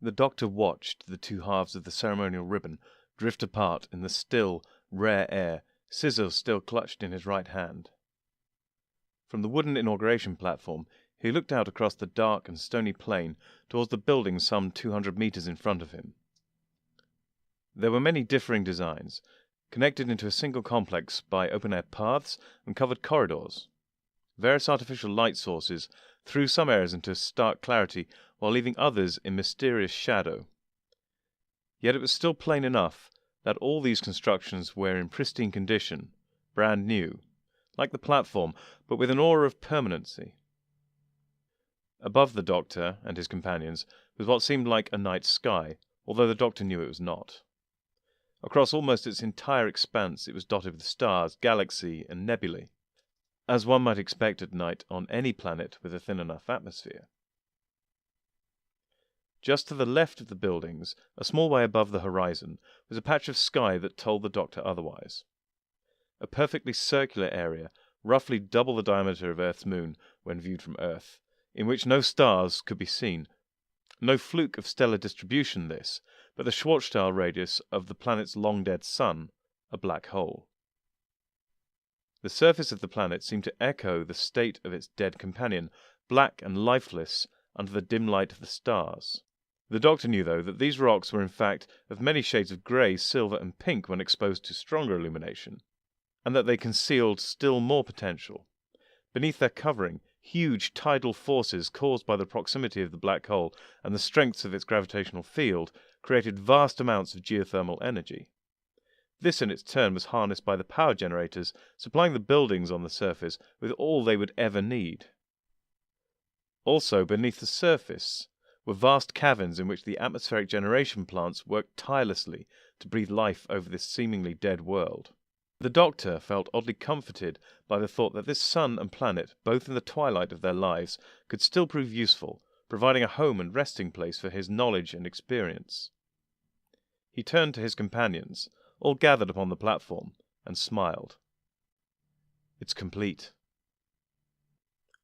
The doctor watched the two halves of the ceremonial ribbon drift apart in the still, rare air, scissors still clutched in his right hand. From the wooden inauguration platform, he looked out across the dark and stony plain towards the building some 200 meters in front of him. There were many differing designs, connected into a single complex by open-air paths and covered corridors. Various artificial light sources threw some areas into stark clarity while leaving others in mysterious shadow. Yet it was still plain enough that all these constructions were in pristine condition, brand new, like the platform, but with an aura of permanency. Above the doctor and his companions was what seemed like a night sky, although the doctor knew it was not. Across almost its entire expanse it was dotted with stars, galaxy, and nebulae, as one might expect at night on any planet with a thin enough atmosphere. Just to the left of the buildings, a small way above the horizon, was a patch of sky that told the doctor otherwise. A perfectly circular area, roughly double the diameter of Earth's moon when viewed from Earth, in which no stars could be seen. No fluke of stellar distribution this, but the Schwarzschild radius of the planet's long-dead sun, a black hole. The surface of the planet seemed to echo the state of its dead companion, black and lifeless under the dim light of the stars. The doctor knew, though, that these rocks were in fact of many shades of grey, silver, and pink when exposed to stronger illumination, and that they concealed still more potential. Beneath their covering, huge tidal forces caused by the proximity of the black hole and the strengths of its gravitational field created vast amounts of geothermal energy. This in its turn was harnessed by the power generators, supplying the buildings on the surface with all they would ever need. Also, beneath the surface were vast caverns in which the atmospheric generation plants worked tirelessly to breathe life over this seemingly dead world. The doctor felt oddly comforted by the thought that this sun and planet, both in the twilight of their lives, could still prove useful, providing a home and resting place for his knowledge and experience. He turned to his companions, all gathered upon the platform, and smiled. "It's complete."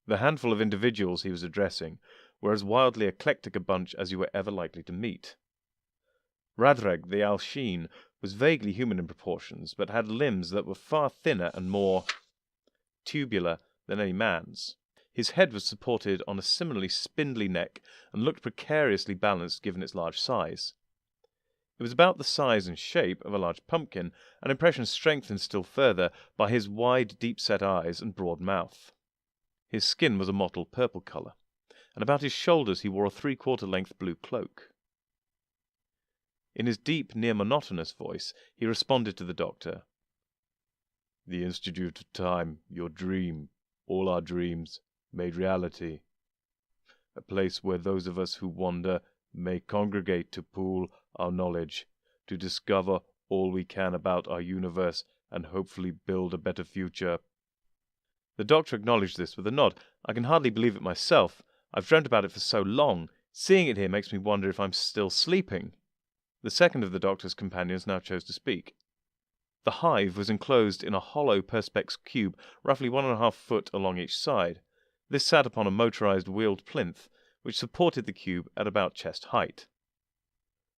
The handful of individuals he was addressing were as wildly eclectic a bunch as you were ever likely to meet. Radrag the Alsheen was vaguely human in proportions, but had limbs that were far thinner and more tubular than any man's. His head was supported on a similarly spindly neck and looked precariously balanced given its large size. It was about the size and shape of a large pumpkin, an impression strengthened still further by his wide, deep-set eyes and broad mouth. His skin was a mottled purple colour, and about his shoulders he wore a three-quarter-length blue cloak. In his deep, near-monotonous voice, he responded to the doctor. "The Institute of Time, your dream, all our dreams, made reality. A place where those of us who wander may congregate to pool our knowledge, to discover all we can about our universe, and hopefully build a better future." The doctor acknowledged this with a nod. "I can hardly believe it myself. I've dreamt about it for so long. Seeing it here makes me wonder if I'm still sleeping." The second of the doctor's companions now chose to speak. The hive was enclosed in a hollow perspex cube, roughly 1.5 foot along each side. This sat upon a motorized wheeled plinth, which supported the cube at about chest height.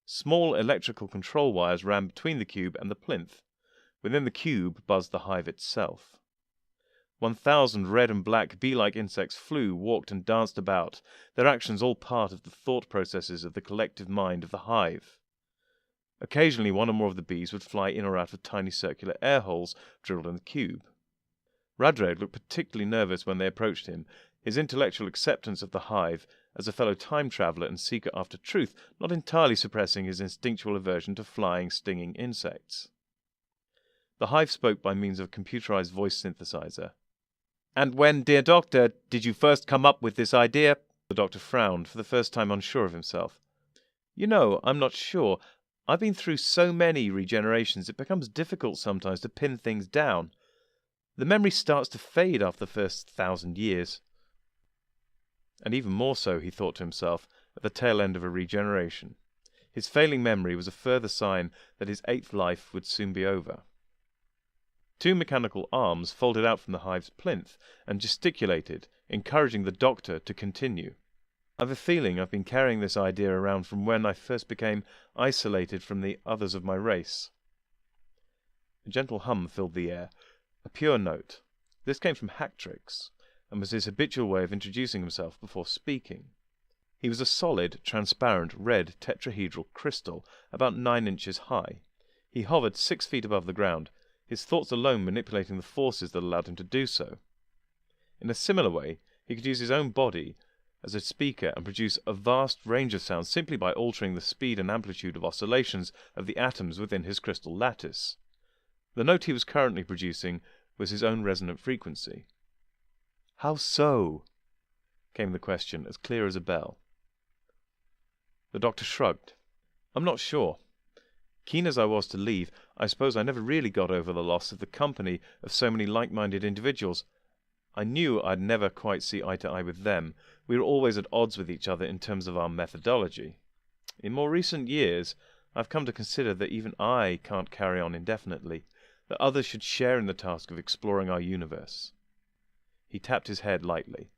Small electrical control wires ran between the cube and the plinth. Within the cube buzzed the hive itself. 1,000 red and black bee-like insects flew, walked, and danced about, their actions all part of the thought processes of the collective mind of the hive. Occasionally one or more of the bees would fly in or out of tiny circular air holes drilled in the cube. Radrag looked particularly nervous when they approached him, his intellectual acceptance of the hive as a fellow time-traveller and seeker after truth not entirely suppressing his instinctual aversion to flying, stinging insects. The hive spoke by means of a computerized voice synthesizer. "And when, dear doctor, did you first come up with this idea?" The doctor frowned, for the first time unsure of himself. "You know, I'm not sure. I've been through so many regenerations it becomes difficult sometimes to pin things down. The memory starts to fade after the first 1,000 years. And even more so, he thought to himself, at the tail end of a regeneration. His failing memory was a further sign that his 8th life would soon be over. 2 mechanical arms folded out from the hive's plinth and gesticulated, encouraging the doctor to continue. I've a feeling I've been carrying this idea around from when I first became isolated from the others of my race." A gentle hum filled the air, a pure note. This came from Hactrix, and was his habitual way of introducing himself before speaking. He was a solid, transparent, red tetrahedral crystal, about 9 inches high. He hovered 6 feet above the ground, his thoughts alone manipulating the forces that allowed him to do so. In a similar way, he could use his own body as a speaker and produce a vast range of sounds simply by altering the speed and amplitude of oscillations of the atoms within his crystal lattice. The note he was currently producing was his own resonant frequency. "How so?" came the question, as clear as a bell. The doctor shrugged. "I'm not sure. Keen as I was to leave, I suppose I never really got over the loss of the company of so many like-minded individuals. I knew I'd never quite see eye to eye with them. We were always at odds with each other in terms of our methodology. In more recent years, I've come to consider that even I can't carry on indefinitely, that others should share in the task of exploring our universe." He tapped his head lightly.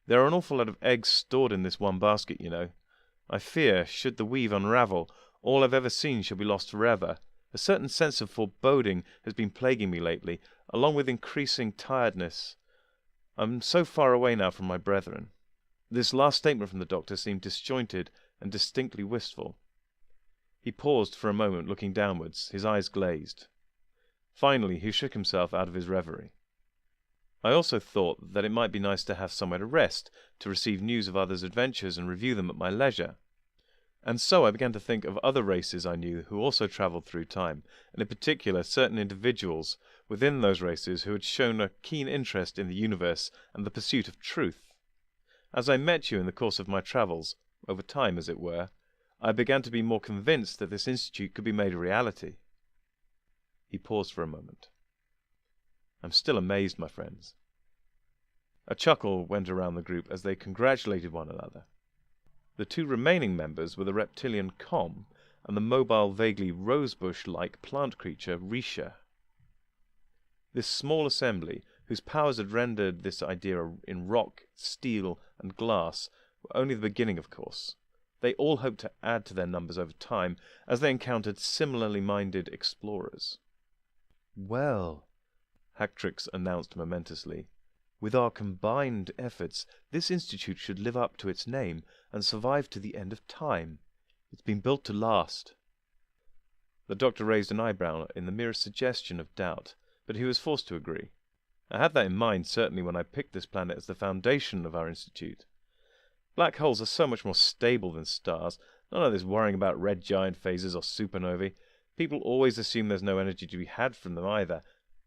"There are an awful lot of eggs stored in this one basket, you know. I fear, should the weave unravel, all I've ever seen shall be lost forever. A certain sense of foreboding has been plaguing me lately, along with increasing tiredness. I'm so far away now from my brethren." This last statement from the doctor seemed disjointed and distinctly wistful. He paused for a moment, looking downwards, his eyes glazed. Finally, he shook himself out of his reverie. "I also thought that it might be nice to have somewhere to rest, to receive news of others' adventures and review them at my leisure. And so I began to think of other races I knew who also travelled through time, and in particular certain individuals within those races who had shown a keen interest in the universe and the pursuit of truth. As I met you in the course of my travels, over time as it were, I began to be more convinced that this institute could be made a reality." He paused for a moment. "I'm still amazed, my friends." A chuckle went around the group as they congratulated one another. The 2 remaining members were the reptilian Com and the mobile, vaguely rosebush-like plant creature Risha. This small assembly, whose powers had rendered this idea in rock, steel, and glass, were only the beginning, of course. They all hoped to add to their numbers over time as they encountered similarly minded explorers. "Well," Hactrix announced momentously, "with our combined efforts, this institute should live up to its name and survive to the end of time. It's been built to last." The doctor raised an eyebrow in the merest suggestion of doubt, but he was forced to agree. "I had that in mind certainly when I picked this planet as the foundation of our institute. Black holes are so much more stable than stars. None of this worrying about red giant phases or supernovae. People always assume there's no energy to be had from them either,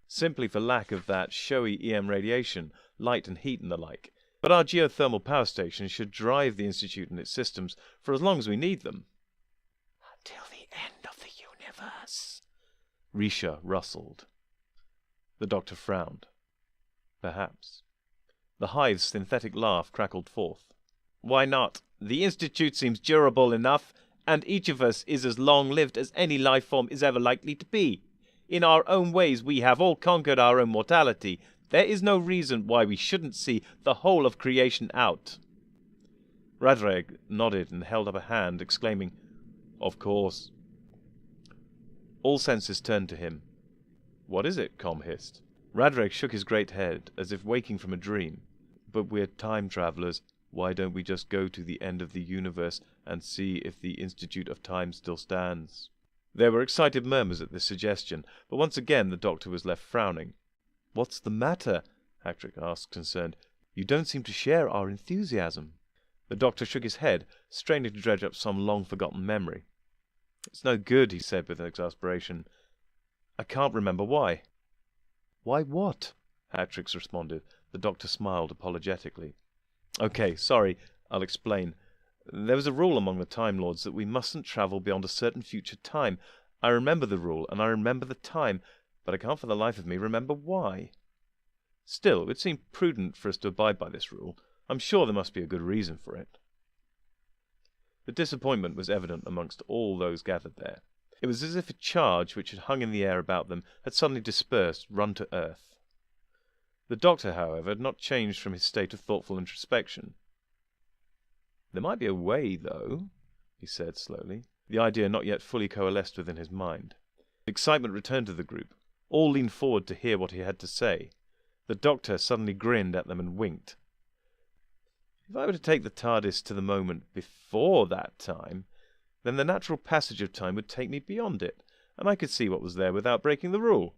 simply for lack of that showy EM radiation, light and heat and the like. But our geothermal power stations should drive the Institute and its systems for as long as we need them." "Until the end of the universe," Risha rustled. The doctor frowned. "Perhaps." The hive's synthetic laugh crackled forth. "Why not? The Institute seems durable enough, and each of us is as long-lived as any life form is ever likely to be. In our own ways, we have all conquered our own mortality. There is no reason why we shouldn't see the whole of creation out." Radrag nodded and held up a hand, exclaiming, "Of course." All senses turned to him. "What is it?" Com hissed. Radrag shook his great head, as if waking from a dream. "But we're time travelers. Why don't we just go to the end of the universe and see if the Institute of Time still stands?" There were excited murmurs at this suggestion, but once again the doctor was left frowning. "What's the matter?" Hactrix asked, concerned. "You don't seem to share our enthusiasm." The doctor shook his head, straining to dredge up some long-forgotten memory. "It's no good," he said with exasperation. "I can't remember why." "Why what?" Hactrix responded. The doctor smiled apologetically. "Okay, sorry, I'll explain. There was a rule among the Time Lords that we mustn't travel beyond a certain future time. I remember the rule, and I remember the time, but I can't for the life of me remember why. Still, it would seem prudent for us to abide by this rule. I'm sure there must be a good reason for it." The disappointment was evident amongst all those gathered there. It was as if a charge which had hung in the air about them had suddenly dispersed, run to earth. The doctor, however, had not changed from his state of thoughtful introspection. "There might be a way, though," he said slowly, the idea not yet fully coalesced within his mind. Excitement returned to the group. All leaned forward to hear what he had to say. The Doctor suddenly grinned at them and winked. "If I were to take the TARDIS to the moment before that time, then the natural passage of time would take me beyond it, and I could see what was there without breaking the rule."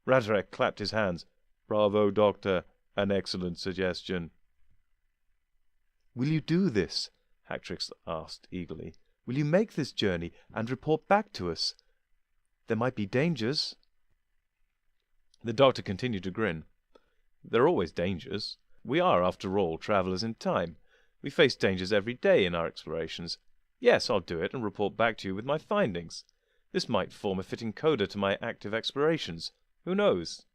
Radrack clapped his hands. "Bravo, Doctor! An excellent suggestion." "Will you do this?" Hactrix asked eagerly. "Will you make this journey and report back to us? There might be dangers." The Doctor continued to grin. "There are always dangers. We are, after all, travellers in time. We face dangers every day in our explorations. Yes, I'll do it and report back to you with my findings. This might form a fitting coda to my active explorations. Who knows?"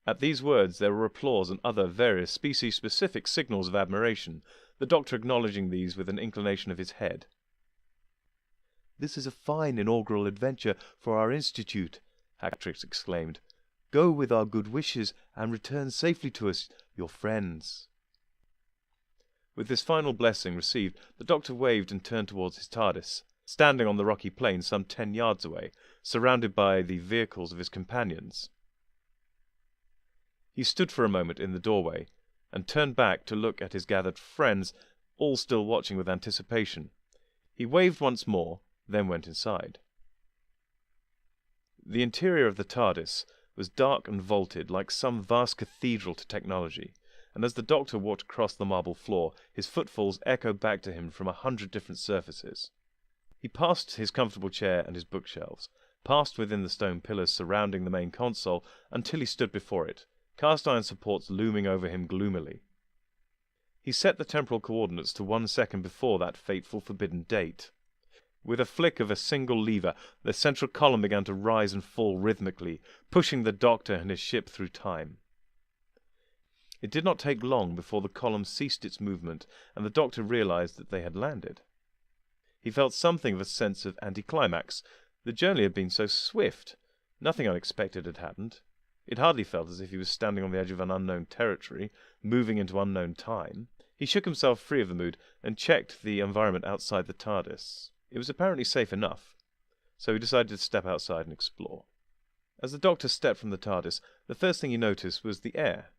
At these words there were applause and other various species-specific signals of admiration, the Doctor acknowledging these with an inclination of his head. "This is a fine inaugural adventure for our Institute," Hactrix exclaimed. "Go with our good wishes and return safely to us, your friends." With this final blessing received, the Doctor waved and turned towards his TARDIS, standing on the rocky plain some 10 yards away, surrounded by the vehicles of his companions. He stood for a moment in the doorway, and turned back to look at his gathered friends, all still watching with anticipation. He waved once more, then went inside. The interior of the TARDIS was dark and vaulted like some vast cathedral to technology, and as the Doctor walked across the marble floor, his footfalls echoed back to him from 100 different surfaces. He passed his comfortable chair and his bookshelves, passed within the stone pillars surrounding the main console until he stood before it, cast-iron supports looming over him gloomily. He set the temporal coordinates to 1 second before that fateful forbidden date. With a flick of a single lever, the central column began to rise and fall rhythmically, pushing the Doctor and his ship through time. It did not take long before the column ceased its movement, and the Doctor realized that they had landed. He felt something of a sense of anticlimax. The journey had been so swift. Nothing unexpected had happened. It hardly felt as if he was standing on the edge of an unknown territory, moving into unknown time. He shook himself free of the mood and checked the environment outside the TARDIS. It was apparently safe enough, so he decided to step outside and explore. As the Doctor stepped from the TARDIS, the first thing he noticed was the air.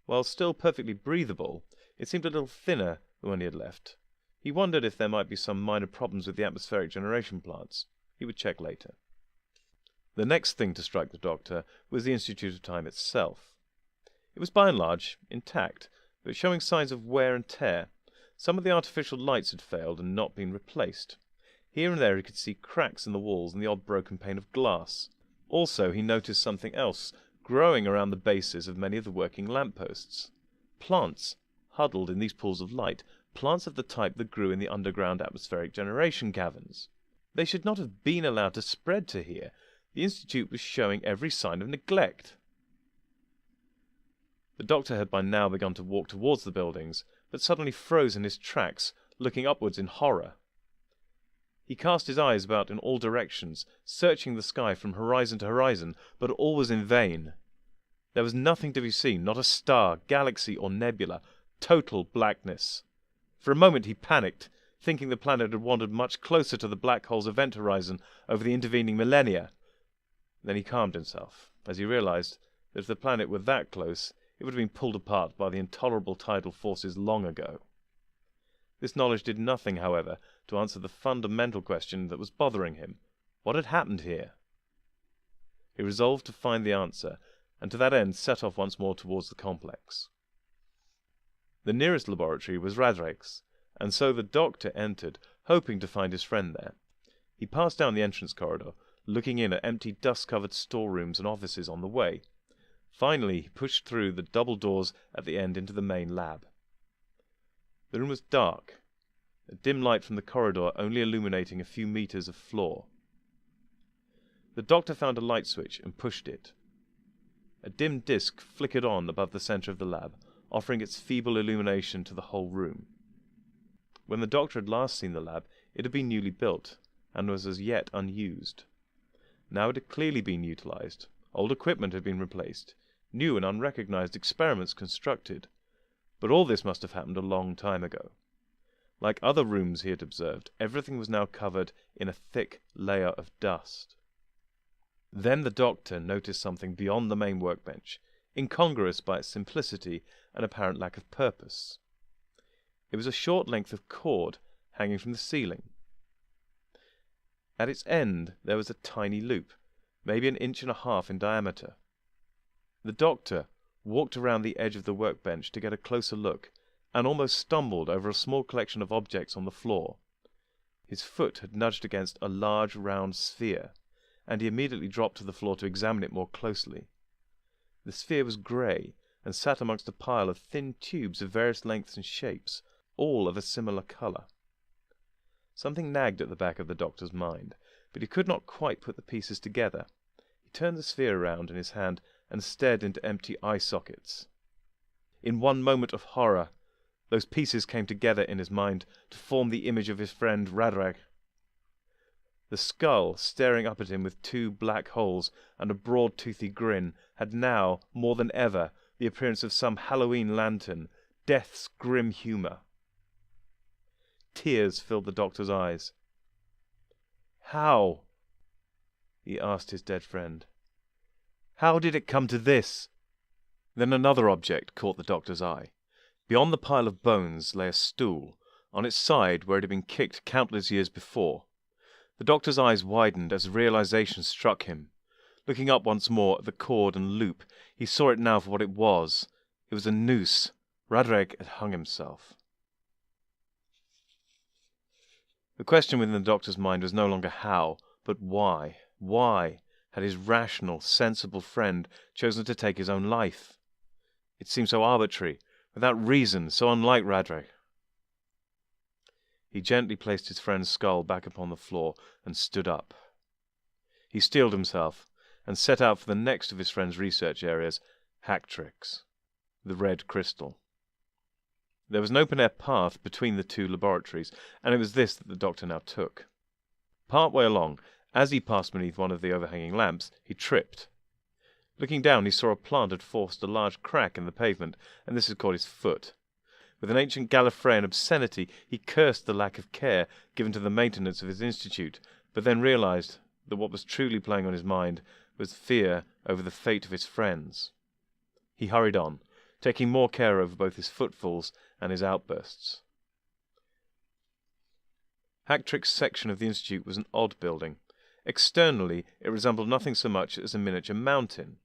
While still perfectly breathable, it seemed a little thinner than when he had left. He wondered if there might be some minor problems with the atmospheric generation plants. He would check later. The next thing to strike the Doctor was the Institute of Time itself. It was by and large intact, but showing signs of wear and tear. Some of the artificial lights had failed and not been replaced. Here and there he could see cracks in the walls and the odd broken pane of glass. Also he noticed something else growing around the bases of many of the working lampposts. Plants, huddled in these pools of light, plants of the type that grew in the underground atmospheric generation caverns. They should not have been allowed to spread to here. The Institute was showing every sign of neglect. The Doctor had by now begun to walk towards the buildings, but suddenly froze in his tracks, looking upwards in horror. He cast his eyes about in all directions, searching the sky from horizon to horizon, but all was in vain. There was nothing to be seen, not a star, galaxy, or nebula. Total blackness. For a moment he panicked, thinking the planet had wandered much closer to the black hole's event horizon over the intervening millennia. Then he calmed himself, as he realized that if the planet were that close, it would have been pulled apart by the intolerable tidal forces long ago. This knowledge did nothing, however, to answer the fundamental question that was bothering him. What had happened here? He resolved to find the answer, and to that end set off once more towards the complex. The nearest laboratory was Radrake's, and so the Doctor entered, hoping to find his friend there. He passed down the entrance corridor, looking in at empty dust-covered storerooms and offices on the way. Finally, he pushed through the double doors at the end into the main lab. The room was dark, a dim light from the corridor only illuminating a few meters of floor. The Doctor found a light switch and pushed it. A dim disk flickered on above the center of the lab, offering its feeble illumination to the whole room. When the Doctor had last seen the lab, it had been newly built, and was as yet unused. Now it had clearly been utilized. Old equipment had been replaced, new and unrecognized experiments constructed. But all this must have happened a long time ago. Like other rooms he had observed, everything was now covered in a thick layer of dust. Then the doctor noticed something beyond the main workbench, incongruous by its simplicity and apparent lack of purpose. It was a short length of cord hanging from the ceiling. At its end there was a tiny loop, maybe 1.5 inches in diameter. The doctor walked around the edge of the workbench to get a closer look, and almost stumbled over a small collection of objects on the floor. His foot had nudged against a large round sphere, and he immediately dropped to the floor to examine it more closely. The sphere was grey, and sat amongst a pile of thin tubes of various lengths and shapes, all of a similar colour. Something nagged at the back of the doctor's mind, but he could not quite put the pieces together. He turned the sphere around in his hand and stared into empty eye sockets. In one moment of horror, those pieces came together in his mind to form the image of his friend Radrag. The skull, staring up at him with 2 black holes and a broad toothy grin, had now, more than ever, the appearance of some Halloween lantern, death's grim humour. Tears filled the doctor's eyes. "How?" he asked his dead friend. "How did it come to this?" Then another object caught the doctor's eye. Beyond the pile of bones lay a stool, on its side where it had been kicked countless years before. The doctor's eyes widened as realization struck him. Looking up once more at the cord and loop, he saw it now for what it was. It was a noose. Radrag had hung himself. The question within the doctor's mind was no longer how, but why. Why had his rational, sensible friend chosen to take his own life? It seemed so arbitrary, without reason, so unlike Radrag. He gently placed his friend's skull back upon the floor and stood up. He steeled himself and set out for the next of his friend's research areas, Hactrix, the red crystal. There was an open-air path between the 2 laboratories, and it was this that the doctor now took. Part way along, as he passed beneath one of the overhanging lamps, he tripped. Looking down, he saw a plant had forced a large crack in the pavement, and this had caught his foot. With an ancient Gallifreyan obscenity, he cursed the lack of care given to the maintenance of his institute, but then realized that what was truly playing on his mind was fear over the fate of his friends. He hurried on, taking more care over both his footfalls and his outbursts. Hactrix's section of the institute was an odd building. Externally, it resembled nothing so much as a miniature mountain,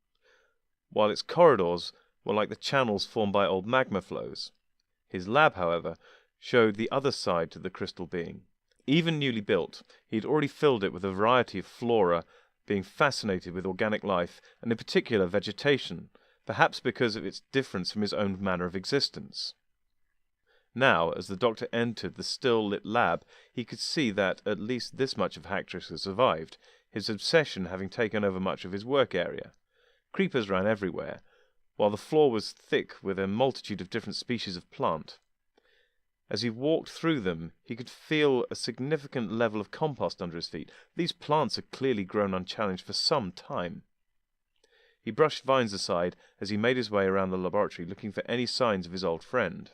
while its corridors were like the channels formed by old magma flows. His lab, however, showed the other side to the crystal being. Even newly built, he had already filled it with a variety of flora, being fascinated with organic life, and in particular vegetation, perhaps because of its difference from his own manner of existence. Now, as the doctor entered the still-lit lab, he could see that at least this much of Hactrix had survived, his obsession having taken over much of his work area. Creepers ran everywhere, while the floor was thick with a multitude of different species of plant. As he walked through them, he could feel a significant level of compost under his feet. These plants had clearly grown unchallenged for some time. He brushed vines aside as he made his way around the laboratory, looking for any signs of his old friend.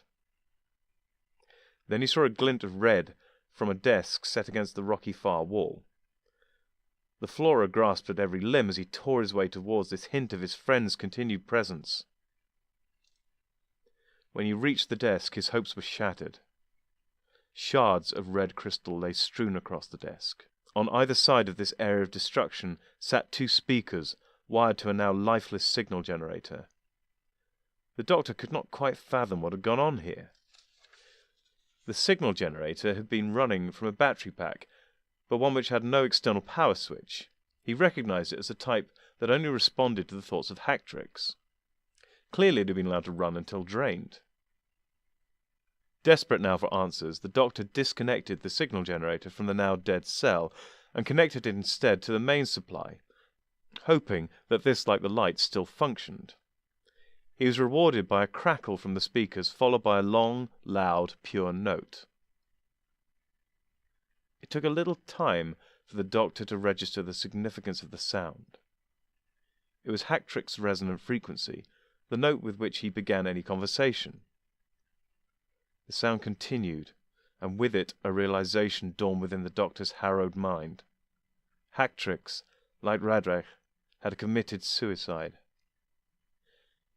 Then he saw a glint of red from a desk set against the rocky far wall. The flora grasped at every limb as he tore his way towards this hint of his friend's continued presence. When he reached the desk, his hopes were shattered. Shards of red crystal lay strewn across the desk. On either side of this area of destruction sat 2 speakers, wired to a now lifeless signal generator. The doctor could not quite fathom what had gone on here. The signal generator had been running from a battery pack, but one which had no external power switch. He recognized it as a type that only responded to the thoughts of Hactrix. Clearly it had been allowed to run until drained. Desperate now for answers, the doctor disconnected the signal generator from the now dead cell and connected it instead to the main supply, hoping that this, like the lights, still functioned. He was rewarded by a crackle from the speakers, followed by a long, loud, pure note. It took a little time for the doctor to register the significance of the sound. It was Hactrix's resonant frequency, the note with which he began any conversation. The sound continued, and with it a realization dawned within the doctor's harrowed mind. Hactrix, like Radrach, had committed suicide.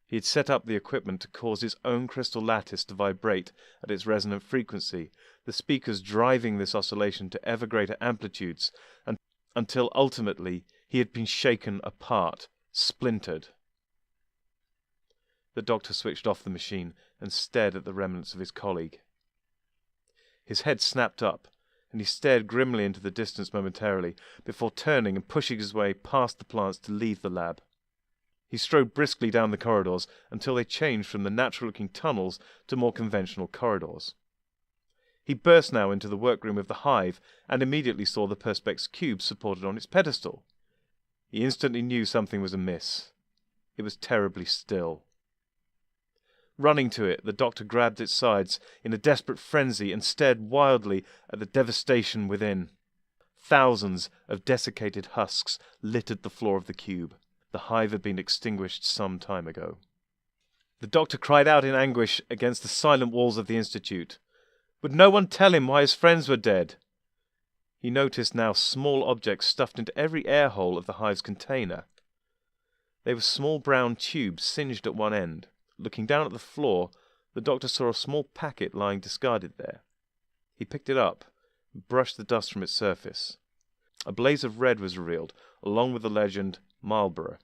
He had set up the equipment to cause his own crystal lattice to vibrate at its resonant frequency, the speakers driving this oscillation to ever greater amplitudes, until ultimately he had been shaken apart, splintered. The doctor switched off the machine and stared at the remnants of his colleague. His head snapped up, and he stared grimly into the distance momentarily, before turning and pushing his way past the plants to leave the lab. He strode briskly down the corridors until they changed from the natural-looking tunnels to more conventional corridors. He burst now into the workroom of the hive and immediately saw the Perspex cube supported on its pedestal. He instantly knew something was amiss. It was terribly still. Running to it, the doctor grabbed its sides in a desperate frenzy and stared wildly at the devastation within. Thousands of desiccated husks littered the floor of the cube. The hive had been extinguished some time ago. The doctor cried out in anguish against the silent walls of the Institute. Would no one tell him why his friends were dead? He noticed now small objects stuffed into every air hole of the hive's container. They were small brown tubes singed at one end. Looking down at the floor, the doctor saw a small packet lying discarded there. He picked it up and brushed the dust from its surface. A blaze of red was revealed, along with the legend, Marlborough.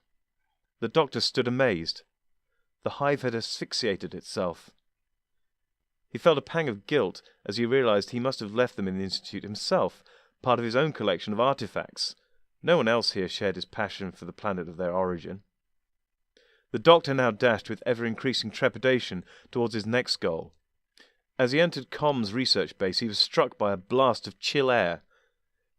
The doctor stood amazed. The hive had asphyxiated itself. He felt a pang of guilt as he realized he must have left them in the Institute himself, part of his own collection of artifacts. No one else here shared his passion for the planet of their origin. The doctor now dashed with ever-increasing trepidation towards his next goal. As he entered Com's research base, he was struck by a blast of chill air.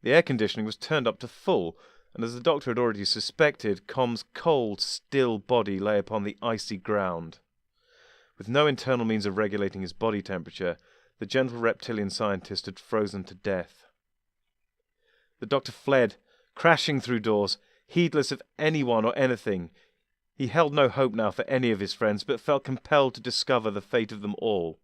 The air conditioning was turned up to full, and as the doctor had already suspected, Com's cold, still body lay upon the icy ground. With no internal means of regulating his body temperature, the gentle reptilian scientist had frozen to death. The doctor fled, crashing through doors, heedless of anyone or anything. He held no hope now for any of his friends, but felt compelled to discover the fate of them all.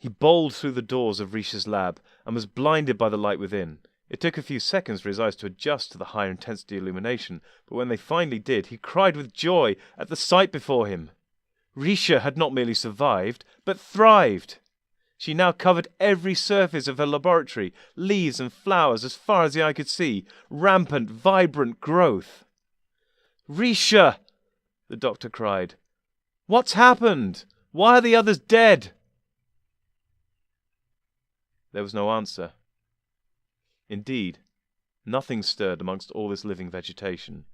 He bowled through the doors of Risha's lab and was blinded by the light within. It took a few seconds for his eyes to adjust to the higher intensity illumination, but when they finally did, he cried with joy at the sight before him. Risha had not merely survived, but thrived. She now covered every surface of her laboratory, leaves and flowers as far as the eye could see, rampant, vibrant growth. "Risha!" the doctor cried. "What's happened? Why are the others dead?" There was no answer. Indeed, nothing stirred amongst all this living vegetation.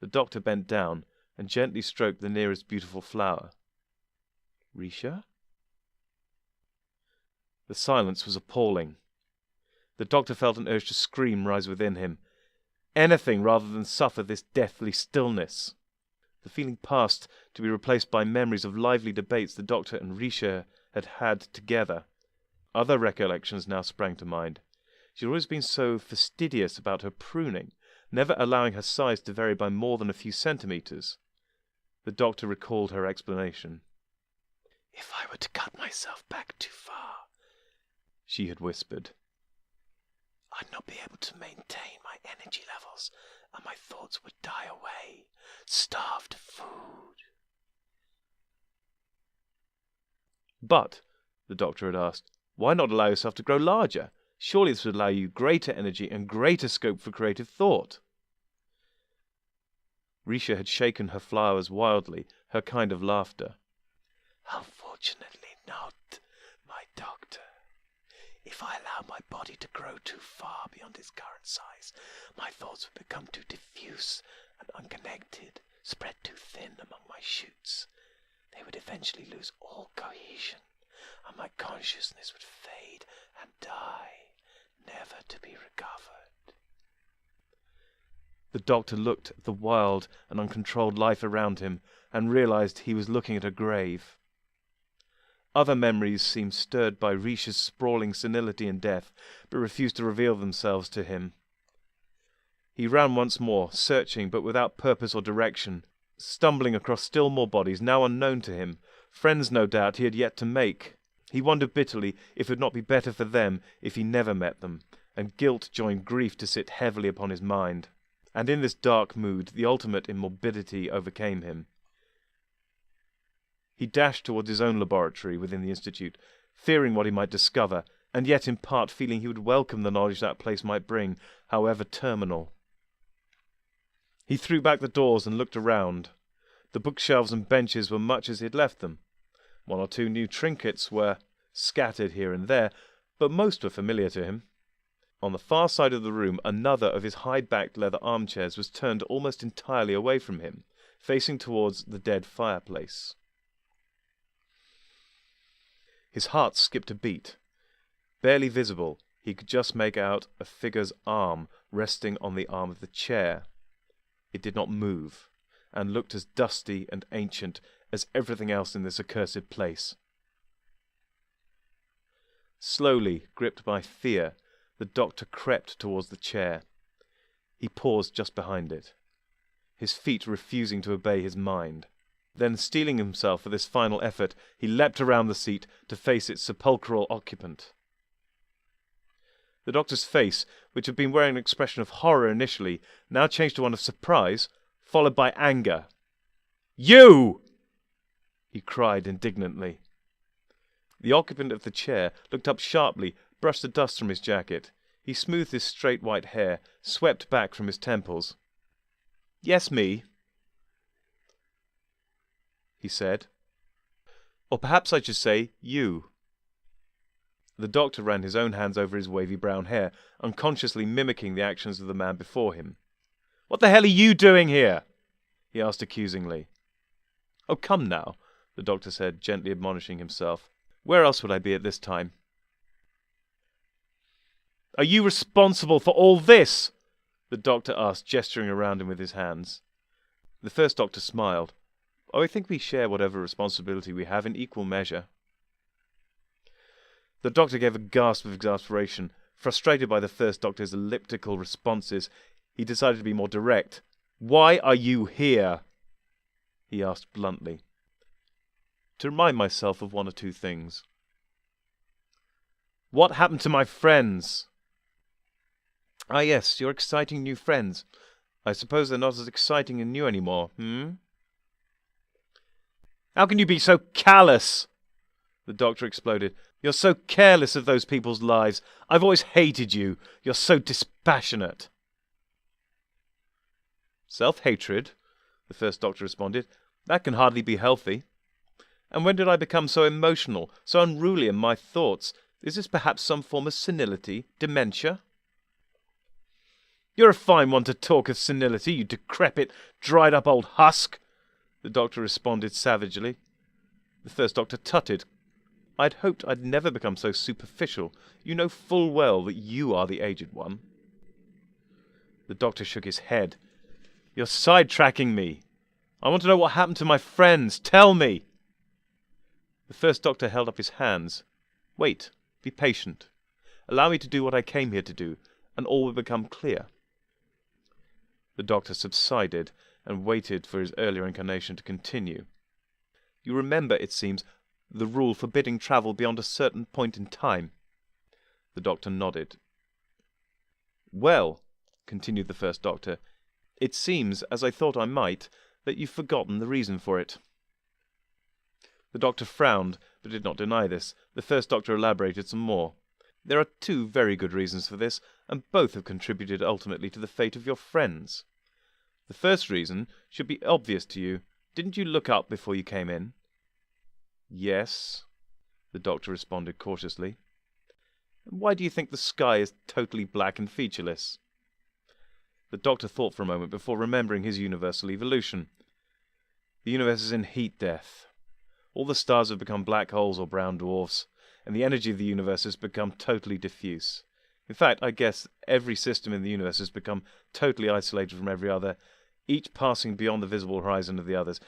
The doctor bent down and gently stroked the nearest beautiful flower. "Risha?" The silence was appalling. The doctor felt an urge to scream rise within him. Anything rather than suffer this deathly stillness. The feeling passed to be replaced by memories of lively debates the doctor and Risha had had together. Other recollections now sprang to mind. She had always been so fastidious about her pruning, never allowing her size to vary by more than a few centimeters. The doctor recalled her explanation. "If I were to cut myself back too far," she had whispered, "I'd not be able to maintain my energy levels, and my thoughts would die away, starved of food." "But," the doctor had asked, "why not allow yourself to grow larger? Surely this would allow you greater energy and greater scope for creative thought." Risha had shaken her flowers wildly, her kind of laughter. "Unfortunately not, my doctor. If I allowed my body to grow too far beyond its current size, my thoughts would become too diffuse and unconnected, spread too thin among my shoots. They would eventually lose all cohesion, and my consciousness would fade and die, never to be recovered." The doctor looked at the wild and uncontrolled life around him and realized he was looking at a grave. Other memories seemed stirred by Risha's sprawling senility and death, but refused to reveal themselves to him. He ran once more, searching but without purpose or direction. stumbling across still more bodies now unknown to him, friends no doubt he had yet to make. He wondered bitterly if it would not be better for them if he never met them, and guilt joined grief to sit heavily upon his mind. And in this dark mood the ultimate in morbidity overcame him. He dashed towards his own laboratory within the Institute, fearing what he might discover, and yet in part feeling he would welcome the knowledge that place might bring, however terminal. He threw back the doors and looked around. The bookshelves and benches were much as he had left them. One or two new trinkets were scattered here and there, but most were familiar to him. On the far side of the room, another of his high-backed leather armchairs was turned almost entirely away from him, facing towards the dead fireplace. His heart skipped a beat. Barely visible, he could just make out a figure's arm resting on the arm of the chair. It did not move, and looked as dusty and ancient as everything else in this accursed place. Slowly, gripped by fear, the doctor crept towards the chair. He paused just behind it, his feet refusing to obey his mind. Then, steeling himself for this final effort, he leapt around the seat to face its sepulchral occupant. The doctor's face, which had been wearing an expression of horror initially, now changed to one of surprise, followed by anger. "You!" he cried indignantly. The occupant of the chair looked up sharply, brushed the dust from his jacket. He smoothed his straight white hair, swept back from his temples. "Yes, me," he said. "Or perhaps I should say, you." The doctor ran his own hands over his wavy brown hair, unconsciously mimicking the actions of the man before him. "What the hell are you doing here?" he asked accusingly. "Oh, come now," the doctor said, gently admonishing himself. "Where else would I be at this time?" "Are you responsible for all this?" the doctor asked, gesturing around him with his hands. The first doctor smiled. "Oh, I think we share whatever responsibility we have in equal measure." The doctor gave a gasp of exasperation. Frustrated by the first doctor's elliptical responses, he decided to be more direct. "Why are you here?" he asked bluntly. "To remind myself of one or two things." "What happened to my friends?" "Ah, yes, your exciting new friends. I suppose they're not as exciting and new anymore, "How can you be so callous?" the doctor exploded. "You're so careless of those people's lives. I've always hated you. You're so dispassionate." "Self-hatred," the first doctor responded. "That can hardly be healthy. And when did I become so emotional, so unruly in my thoughts? Is this perhaps some form of senility, dementia?" "You're a fine one to talk of senility, you decrepit, dried-up old husk," the doctor responded savagely. The first doctor tutted. "I'd hoped I'd never become so superficial. You know full well that you are the aged one." The doctor shook his head. "You're sidetracking me. I want to know what happened to my friends. Tell me." The first doctor held up his hands. "Wait. Be patient. Allow me to do what I came here to do, and all will become clear." The doctor subsided and waited for his earlier inclination to continue. "You remember, it seems, the rule forbidding travel beyond a certain point in time?" The doctor nodded. "Well," continued the first doctor, "it seems, as I thought I might, that you've forgotten the reason for it." The doctor frowned, but did not deny this. The first doctor elaborated some more. "There are two very good reasons for this, and both have contributed ultimately to the fate of your friends. The first reason should be obvious to you. Didn't you look up before you came in?" "Yes," the doctor responded cautiously. "Why do you think the sky is totally black and featureless?" The doctor thought for a moment before remembering his universal evolution. "The universe is in heat death. All the stars have become black holes or brown dwarfs, and the energy of the universe has become totally diffuse. In fact, I guess every system in the universe has become totally isolated from every other, each passing beyond the visible horizon of the others.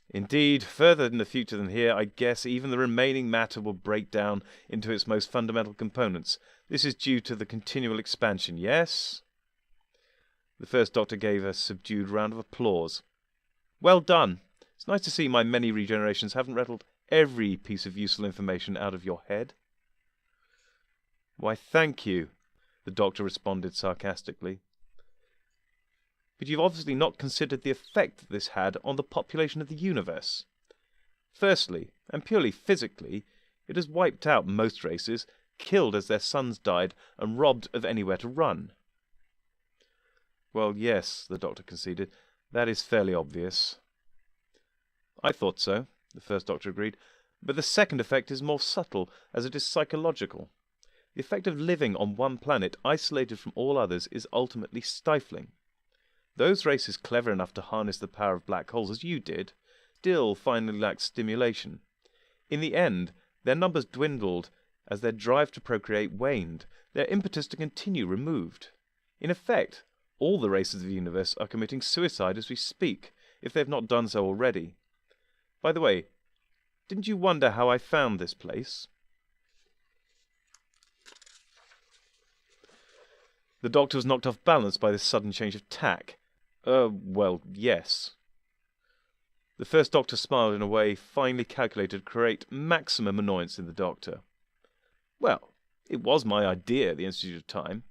Indeed, further in the future than here, I guess even the remaining matter will break down into its most fundamental components. This is due to the continual expansion, yes?" The first doctor gave a subdued round of applause. Well done. It's nice to see my many regenerations haven't rattled every piece of useful information out of your head. Why, thank you, the doctor responded sarcastically. But you've obviously not considered the effect that this had on the population of the universe. Firstly, and purely physically, it has wiped out most races, killed as their sons died, and robbed of anywhere to run. Well, yes, the doctor conceded. That is fairly obvious. I thought so, the first doctor agreed. But the second effect is more subtle, as it is psychological. The effect of living on one planet, isolated from all others, is ultimately stifling. Those races clever enough to harness the power of black holes, as you did, still finally lacked stimulation. In the end, their numbers dwindled as their drive to procreate waned, their impetus to continue removed. In effect, all the races of the universe are committing suicide as we speak, if they have not done so already. By the way, didn't you wonder how I found this place? The doctor was knocked off balance by this sudden change of tack. Well, yes. The first doctor smiled in a way finely calculated to create maximum annoyance in the doctor. Well, it was my idea, the Institute of Time.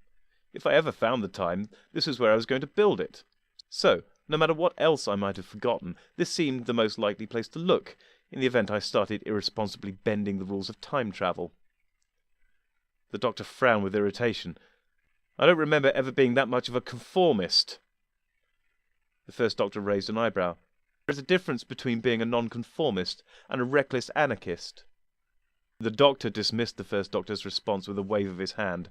If I ever found the time, this was where I was going to build it. So, no matter what else I might have forgotten, this seemed the most likely place to look, in the event I started irresponsibly bending the rules of time travel. The doctor frowned with irritation. I don't remember ever being that much of a conformist. The first doctor raised an eyebrow. There is a difference between being a nonconformist and a reckless anarchist. The doctor dismissed the first doctor's response with a wave of his hand.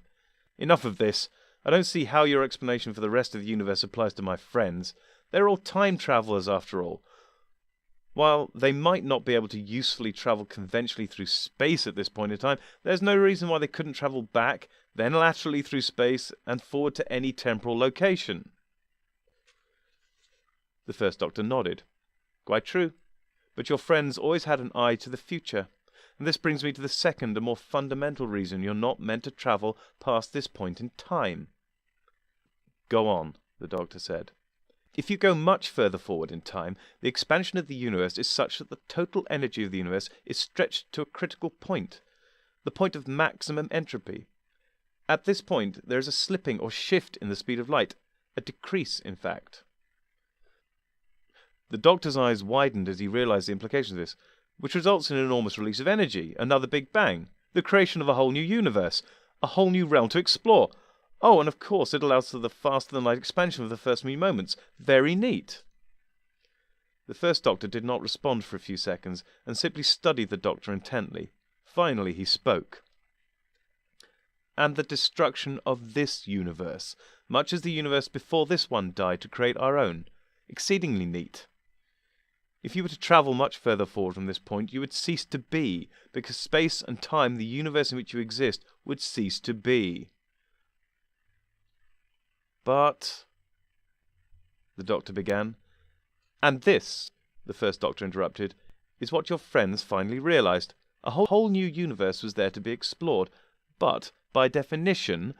Enough of this. I don't see how your explanation for the rest of the universe applies to my friends. They're all time travelers, after all. While they might not be able to usefully travel conventionally through space at this point in time, there's no reason why they couldn't travel back, then laterally through space, and forward to any temporal location. The first doctor nodded. Quite true. But your friends always had an eye to the future. And this brings me to the second and more fundamental reason you're not meant to travel past this point in time. Go on, the doctor said. If you go much further forward in time, the expansion of the universe is such that the total energy of the universe is stretched to a critical point, the point of maximum entropy. At this point, there is a slipping or shift in the speed of light, a decrease, in fact. The doctor's eyes widened as he realized the implications of this, which results in an enormous release of energy, another Big Bang, the creation of a whole new universe, a whole new realm to explore. Oh, and of course it allows for the faster-than-light expansion of the first few moments. Very neat. The first doctor did not respond for a few seconds, and simply studied the doctor intently. Finally he spoke. And the destruction of this universe, much as the universe before this one died to create our own. Exceedingly neat. If you were to travel much further forward from this point, you would cease to be, because space and time, the universe in which you exist, would cease to be. But, the doctor began. And this, the first doctor interrupted, is what your friends finally realized. A whole new universe was there to be explored, but, by definition,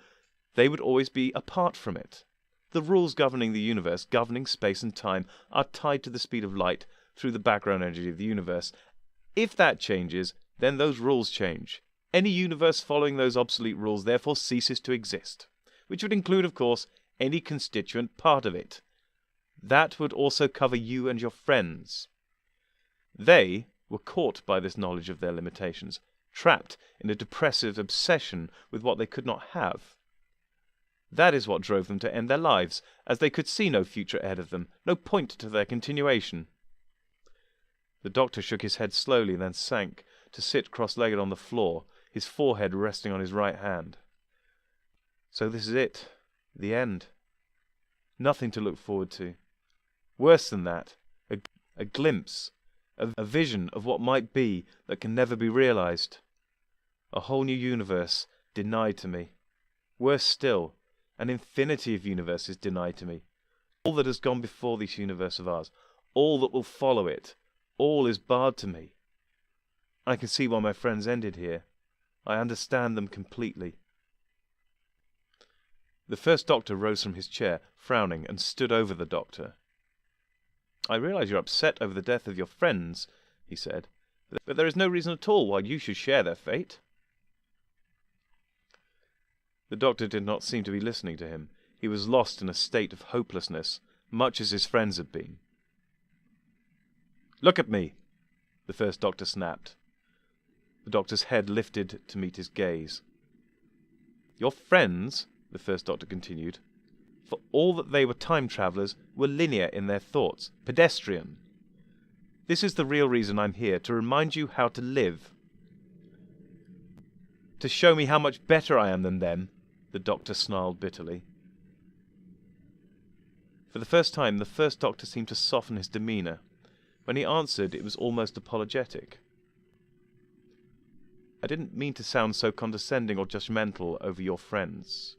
they would always be apart from it. The rules governing the universe, governing space and time, are tied to the speed of light through the background energy of the universe. If that changes, then those rules change. Any universe following those obsolete rules therefore ceases to exist, which would include, of course, any constituent part of it. That would also cover you and your friends. They were caught by this knowledge of their limitations, trapped in a depressive obsession with what they could not have. That is what drove them to end their lives, as they could see no future ahead of them, no point to their continuation. The doctor shook his head slowly, then sank to sit cross-legged on the floor, his forehead resting on his right hand. So this is it, the end. Nothing to look forward to. Worse than that, a glimpse, a vision of what might be that can never be realized. A whole new universe denied to me. Worse still, an infinity of universes denied to me. All that has gone before this universe of ours, all that will follow it, all is barred to me. I can see why my friends ended here. I understand them completely. The first doctor rose from his chair, frowning, and stood over the doctor. I realize you're upset over the death of your friends, he said, but there is no reason at all why you should share their fate. The doctor did not seem to be listening to him. He was lost in a state of hopelessness, much as his friends had been. "Look at me," the first doctor snapped. The doctor's head lifted to meet his gaze. "Your friends," the first doctor continued, "for all that they were time travelers, were linear in their thoughts, pedestrian. This is the real reason I'm here, to remind you how to live. To show me how much better I am than them," the doctor snarled bitterly. For the first time, the first doctor seemed to soften his demeanour. When he answered, it was almost apologetic. "I didn't mean to sound so condescending or judgmental over your friends.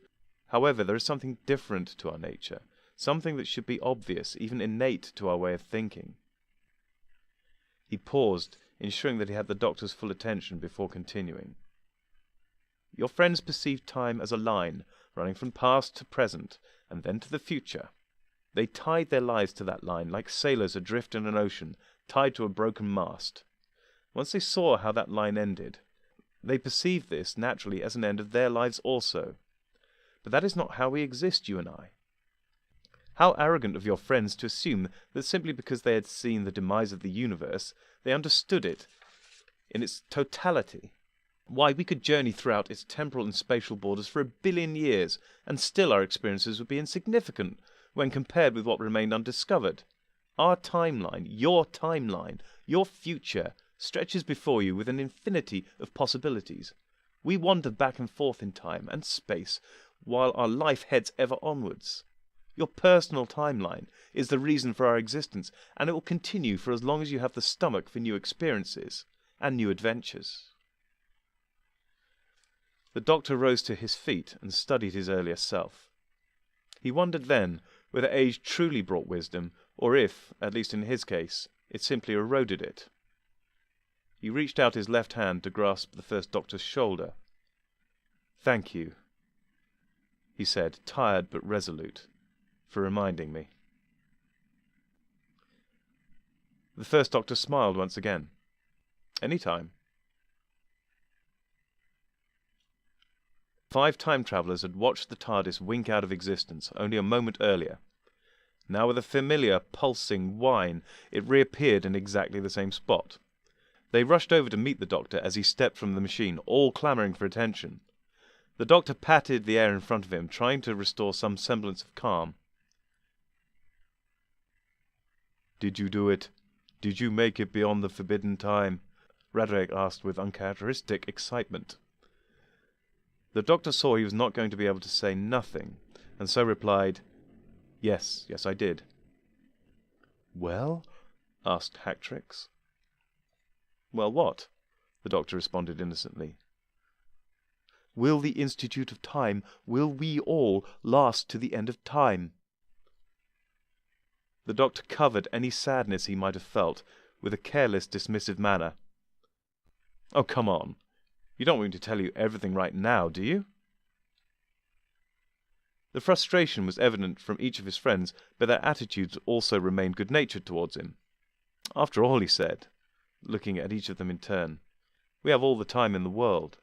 However, there is something different to our nature, something that should be obvious, even innate to our way of thinking." He paused, ensuring that he had the doctor's full attention before continuing. "Your friends perceive time as a line, running from past to present, and then to the future. They tied their lives to that line, like sailors adrift in an ocean, tied to a broken mast. Once they saw how that line ended, they perceived this, naturally, as an end of their lives also. But that is not how we exist, you and I. How arrogant of your friends to assume that simply because they had seen the demise of the universe, they understood it in its totality. Why, we could journey throughout its temporal and spatial borders for 1 billion years, and still our experiences would be insignificant when compared with what remained undiscovered. Our timeline, your future, stretches before you with an infinity of possibilities. We wander back and forth in time and space, while our life heads ever onwards. Your personal timeline is the reason for our existence, and it will continue for as long as you have the stomach for new experiences and new adventures." The doctor rose to his feet and studied his earlier self. He wondered then whether age truly brought wisdom, or if, at least in his case, it simply eroded it. He reached out his left hand to grasp the first doctor's shoulder. "Thank you," he said, tired but resolute, "for reminding me." The first doctor smiled once again. "Any time." 5 time travellers had watched the TARDIS wink out of existence only a moment earlier. Now, with a familiar, pulsing whine, it reappeared in exactly the same spot. They rushed over to meet the doctor as he stepped from the machine, all clamouring for attention. The doctor patted the air in front of him, trying to restore some semblance of calm. "Did you do it? Did you make it beyond the forbidden time?" Radrake asked with uncharacteristic excitement. The doctor saw he was not going to be able to say nothing, and so replied, Yes, I did." "Well?" asked Hactrix. "Well, what?" the doctor responded innocently. "Will the Institute of Time, will we all, last to the end of time?" The doctor covered any sadness he might have felt with a careless, dismissive manner. "Oh, come on. You don't want me to tell you everything right now, do you?" The frustration was evident from each of his friends, but their attitudes also remained good-natured towards him. "After all," he said, looking at each of them in turn, "we have all the time in the world.